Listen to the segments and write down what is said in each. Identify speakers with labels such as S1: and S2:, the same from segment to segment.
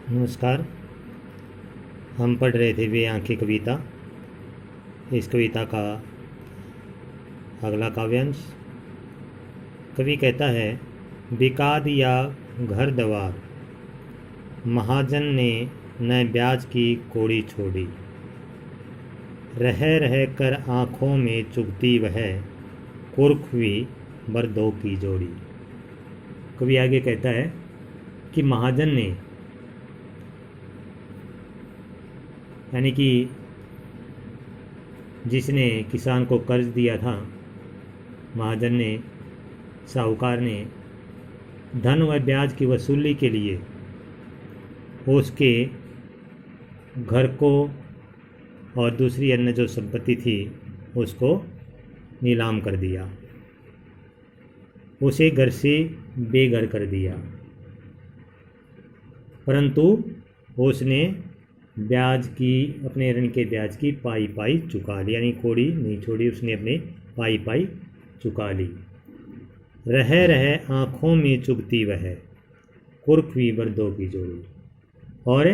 S1: नमस्कार। हम पढ़ रहे थे वे आंखें कविता। इस कविता का अगला काव्यांश। कवि कहता है, बिका दिया घर द्वार, महाजन ने न ब्याज की कौड़ी छोड़ी, रह रह कर आँखों में चुभती वह, कुर्ख हुई बरदों की जोड़ी। कवि आगे कहता है कि महाजन ने, यानी कि जिसने किसान को कर्ज दिया था, महाजन ने, साहूकार ने, धन व ब्याज की वसूली के लिए उसके घर को और दूसरी अन्य जो संपत्ति थी उसको नीलाम कर दिया, उसे घर से बेघर कर दिया। परंतु उसने ब्याज की, अपने ऋण के ब्याज की पाई पाई चुका ली, यानी कौड़ी नहीं छोड़ी, उसने अपने पाई पाई चुका ली। रह रह आँखों में चुभती वह, कुर्ख हुई बरदों की जोड़ी। और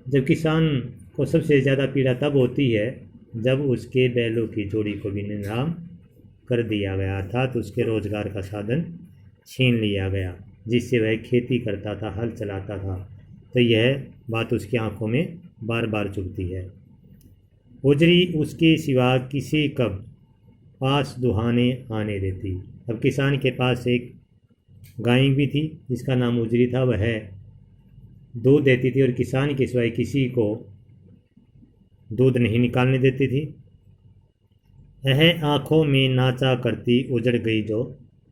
S1: जब किसान को सबसे ज़्यादा पीड़ा तब होती है जब उसके बैलों की जोड़ी को भी नीलाम कर दिया गया, अर्थात उसके रोजगार का साधन छीन लिया गया, जिससे वह खेती करता था, हल चलाता था। तो यह बात उसकी आंखों में बार बार चुभती है। उजरी उसके सिवा किसी कब पास दुहाने आने देती। अब किसान के पास एक गाय भी थी जिसका नाम उजरी था, वह दूध देती थी और किसान के सिवाय किसी को दूध नहीं निकालने देती थी। आँखों में नाचा करती उजड़ गई जो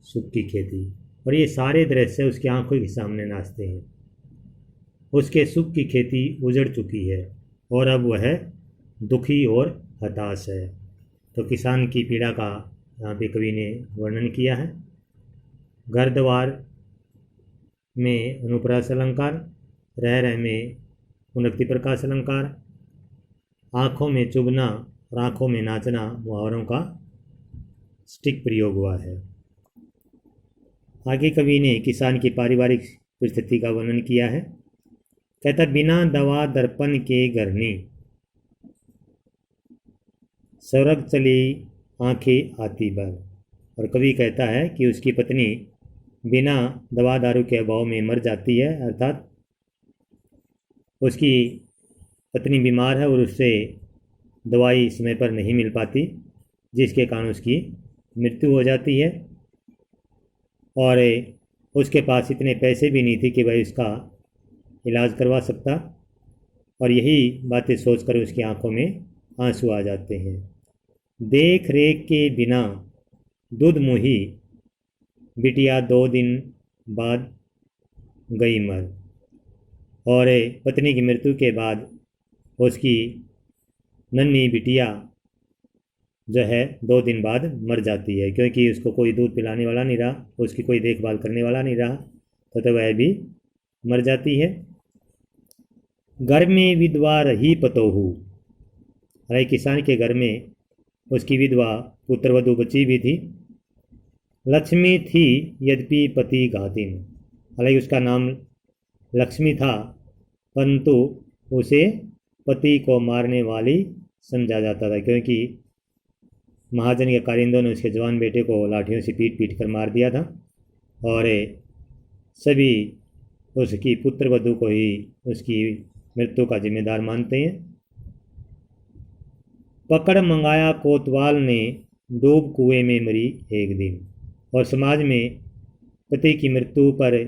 S1: सुख की खेती। और ये सारे दृश्य उसकी आंखों के सामने नाचते हैं। उसके सुख की खेती उजड़ चुकी है और अब वह दुखी और हताश है। तो किसान की पीड़ा का यहाँ पे कवि ने वर्णन किया है। घर द्वार में अनुप्रास अलंकार, रह रह में उन्नति प्रकाश अलंकार, आँखों में चुभना और आँखों में नाचना मुहावरों का स्टिक प्रयोग हुआ है। आगे कवि ने किसान की पारिवारिक परिस्थिति का वर्णन किया है। कहता, बिना दवा दर्पण के घरनी, स्वर्ग चली आंखें आती भर। और कवि कहता है कि उसकी पत्नी बिना दवा दारू के अभाव में मर जाती है, अर्थात उसकी पत्नी बीमार है और उससे दवाई समय पर नहीं मिल पाती, जिसके कारण उसकी मृत्यु हो जाती है। और उसके पास इतने पैसे भी नहीं थे कि वह इसका इलाज करवा सकता। और यही बातें सोचकर उसकी आंखों में आंसू आ जाते हैं। देख रेख के बिना दूध मुही, बिटिया 2 दिन बाद गई मर। और पत्नी की मृत्यु के बाद उसकी नन्ही बिटिया जो है 2 दिन बाद मर जाती है, क्योंकि उसको कोई दूध पिलाने वाला नहीं रहा, उसकी कोई देखभाल करने वाला नहीं रहा, तो वह भी मर जाती है। घर में विधवा रही पतोहू। अरे किसान के घर में उसकी विधवा पुत्रवधू बची भी थी। लक्ष्मी थी यद्यपि पति घातिन। हालांकि उसका नाम लक्ष्मी था, परंतु उसे पति को मारने वाली समझा जाता था, क्योंकि महाजन के कारिंदों ने उसके जवान बेटे को लाठियों से पीट पीट कर मार दिया था और सभी उसकी पुत्रवधू को ही उसकी मृत्यु का जिम्मेदार मानते हैं। पकड़ मंगाया कोतवाल ने, डूब कुएं में मरी एक दिन। और समाज में पति की मृत्यु पर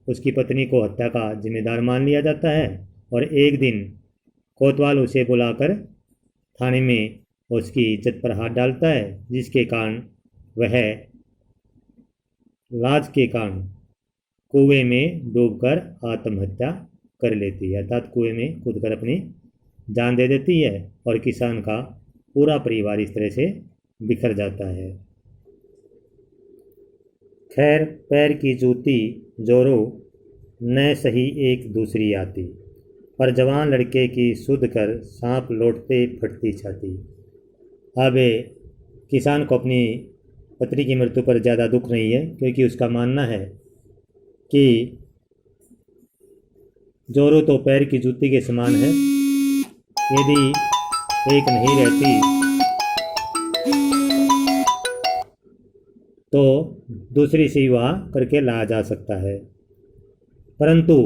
S1: उसकी पत्नी को हत्या का जिम्मेदार मान लिया जाता है और एक दिन कोतवाल उसे बुलाकर थाने में उसकी इज्जत पर हाथ डालता है, जिसके कारण वह लाज के कारण कुएं में डूबकर आत्महत्या कर लेती है, अर्थात कुएं में कूदकर अपनी जान दे देती है और किसान का पूरा परिवार इस तरह से बिखर जाता है। खैर पैर की जूती जोरो, न सही एक दूसरी आती, पर जवान लड़के की सुध कर सांप लौटते फटती छाती। अब किसान को अपनी पत्नी की मृत्यु पर ज़्यादा दुख नहीं है, क्योंकि उसका मानना है कि जोरो तो पैर की जूती के समान है, यदि एक नहीं रहती तो दूसरी से विवाह करके लाया जा सकता है। परंतु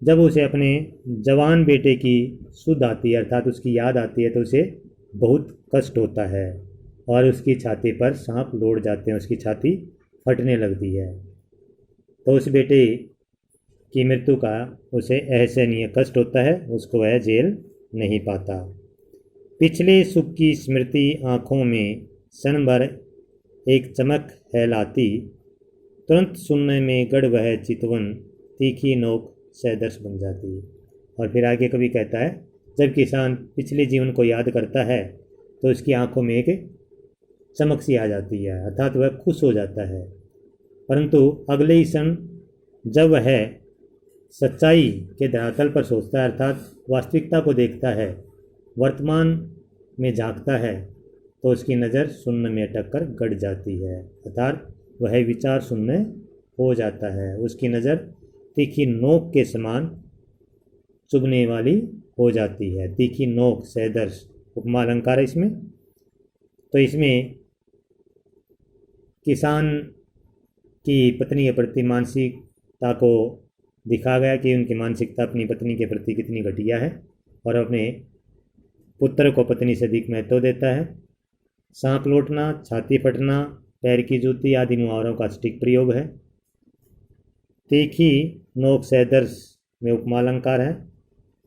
S1: जब उसे अपने जवान बेटे की सुध आती है, अर्थात उसकी याद आती है, तो उसे बहुत कष्ट होता है और उसकी छाती पर सांप लौट जाते हैं, उसकी छाती फटने लगती है। तो उस बेटे की मृत्यु का उसे असहनीय कष्ट होता है, उसको वह झेल नहीं पाता। पिछले सुख की स्मृति आँखों में क्षण भर एक चमक है लाती, तुरंत सुनने में गढ़ वह चितवन, तीखी नोक सदर्श बन जाती है। और फिर आगे कवि कहता है, जब किसान पिछले जीवन को याद करता है तो उसकी आंखों में एक चमक सी आ जाती है, अर्थात वह खुश हो जाता है। परंतु अगले ही क्षण जब वह सच्चाई के धरातल पर सोचता है, अर्थात वास्तविकता को देखता है, वर्तमान में झांकता है, तो उसकी नज़र शून्य में अटक कर गड़ जाती है, अर्थात वह विचार शून्य हो जाता है। उसकी नज़र तीखी नोक के समान चुभने वाली हो जाती है। तीखी नोक सदर्श उपमा अलंकार है इसमें। तो इसमें किसान की पत्नी के प्रति मानसिकता को दिखा गया कि उनकी मानसिकता अपनी पत्नी के प्रति कितनी घटिया है और अपने पुत्र को पत्नी से अधिक महत्व देता है। सांप लौटना, छाती फटना, पैर की जूती आदि मुहावरों का सटीक प्रयोग है। तीखी नोक सदर्श में उपमा अलंकार है,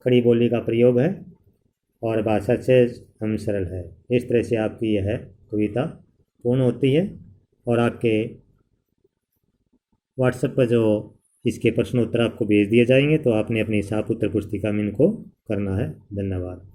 S1: खड़ी बोली का प्रयोग है और भाषा सहज एवं सरल है। इस तरह से आपकी यह कविता पूर्ण होती है और आपके व्हाट्सएप पर जो इसके प्रश्न उत्तर आपको भेज दिए जाएंगे, तो आपने अपनी शाहपुत्र पुस्तिका में इनको करना है। धन्यवाद।